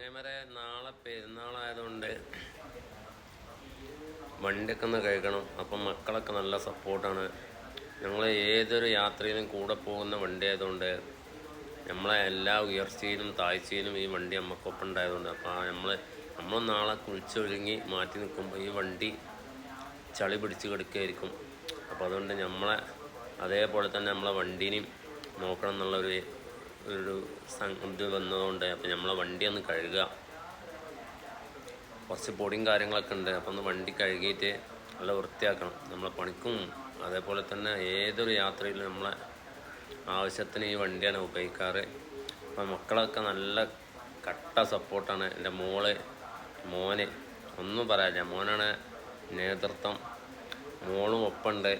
ചങ്ങായിമാരെ നാളെ പെരുന്നാളായതുകൊണ്ട് വണ്ടിയൊക്കെ ഒന്ന് കഴുകണം. അപ്പം മക്കളൊക്കെ നല്ല സപ്പോർട്ടാണ്. ഞങ്ങൾ ഏതൊരു യാത്രയിലും കൂടെ പോകുന്ന വണ്ടി ആയതുകൊണ്ട് നമ്മളെ എല്ലാ ഉയർച്ചയിലും താഴ്ചയിലും ഈ വണ്ടി നമുക്കൊപ്പം ഉണ്ടായതുകൊണ്ട് അപ്പോൾ നമ്മൾ നാളെ കുളിച്ചൊരുങ്ങി മാറ്റി നിൽക്കുമ്പോൾ ഈ വണ്ടി ചളി പിടിച്ച് കിടക്കുകയായിരിക്കും. അപ്പോൾ അതുകൊണ്ട് നമ്മളെ അതേപോലെ തന്നെ നമ്മളെ വണ്ടീനെയും നോക്കണം എന്നുള്ളൊരു ഇത് വന്നതുകൊണ്ട് അപ്പോൾ നമ്മളെ വണ്ടി ഒന്ന് കഴുകുക. കുറച്ച് പൊടിയും കാര്യങ്ങളൊക്കെ ഉണ്ട്. അപ്പോൾ ഒന്ന് വണ്ടി കഴുകിയിട്ട് നല്ല വൃത്തിയാക്കണം. നമ്മളെ പണിക്കും അതേപോലെ തന്നെ ഏതൊരു യാത്രയിലും നമ്മളെ ആവശ്യത്തിന് ഈ വണ്ടിയാണ് ഉപയോഗിക്കാറ്. അപ്പോൾ മക്കളൊക്കെ നല്ല കട്ട സപ്പോർട്ടാണ്. എൻ്റെ മോന് ഒന്നും പറയാനില്ല, മോനാണ് നേതൃത്വം, മോളും ഒപ്പമുണ്ട്.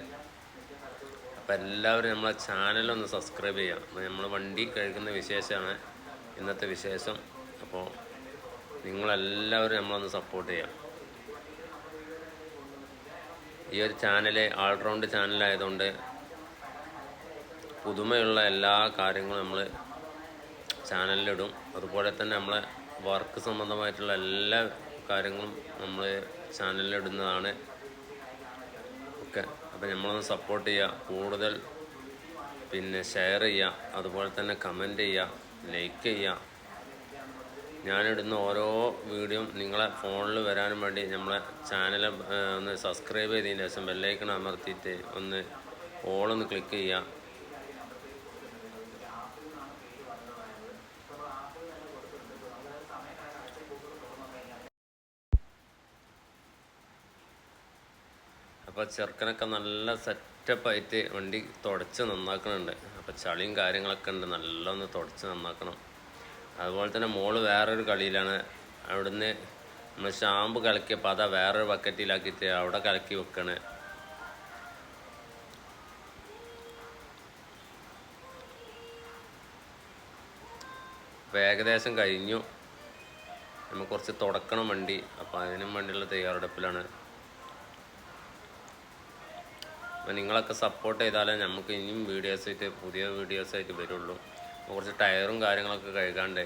അപ്പോൾ എല്ലാവരും നമ്മളെ ചാനലൊന്ന് സബ്സ്ക്രൈബ് ചെയ്യാം. നമ്മൾ വണ്ടി കഴുകുന്ന വിശേഷമാണ് ഇന്നത്തെ വിശേഷം. അപ്പോൾ നിങ്ങളെല്ലാവരും നമ്മളൊന്ന് സപ്പോർട്ട് ചെയ്യാം. ഈ ഒരു ചാനൽ ഓൾറൗണ്ട് ചാനലായതുകൊണ്ട് പുതുമയുള്ള എല്ലാ കാര്യങ്ങളും നമ്മൾ ചാനലിലിടും. അതുപോലെ തന്നെ നമ്മളെ വർക്ക് സംബന്ധമായിട്ടുള്ള എല്ലാ കാര്യങ്ങളും നമ്മൾ ചാനലിലിടുന്നതാണ് ഒക്കെ. അപ്പോൾ നമ്മളൊന്ന് സപ്പോർട്ട് ചെയ്യുക, കൂടുതൽ ഷെയർ ചെയ്യുക, അതുപോലെ തന്നെ കമൻറ്റ് ചെയ്യുക, ലൈക്ക് ചെയ്യുക. ഞാനിടുന്ന ഓരോ വീഡിയോയും നിങ്ങളെ ഫോണിൽ വരാനും വേണ്ടി നമ്മളെ ചാനൽ ഒന്ന് സബ്സ്ക്രൈബ് ചെയ്തതിന് ശേഷം ബെല്ലൈക്കൺ അമർത്തിയിട്ട് ഒന്ന് ഓളൊന്ന് ക്ലിക്ക് ചെയ്യുക. അപ്പോൾ ചെറുക്കനൊക്കെ നല്ല സെറ്റപ്പായിട്ട് വണ്ടി തുടച്ച് നന്നാക്കുന്നുണ്ട്. അപ്പോൾ ചളിയും കാര്യങ്ങളൊക്കെ ഉണ്ട്, നല്ല ഒന്ന് തുടച്ച് നന്നാക്കണം. അതുപോലെ തന്നെ മോള് വേറൊരു കളിയിലാണ്. അവിടുന്ന് നമ്മൾ ഷാമ്പു കലക്കിയപ്പോൾ അതാ വേറൊരു ബക്കറ്റിലാക്കിയിട്ട് അവിടെ കലക്കി വെക്കണേ. അപ്പോൾ ഏകദേശം കഴിഞ്ഞു. നമുക്ക് കുറച്ച് തുടക്കണം വണ്ടി. അപ്പോൾ അതിനും വേണ്ടിയുള്ള തയ്യാറെടുപ്പിലാണ്. അപ്പോൾ നിങ്ങളൊക്കെ സപ്പോർട്ട് ചെയ്താലേ നമുക്ക് ഇനിയും പുതിയ വീഡിയോസായിട്ട് വരുള്ളൂ. കുറച്ച് ടയറും കാര്യങ്ങളൊക്കെ കഴുകാണ്ട്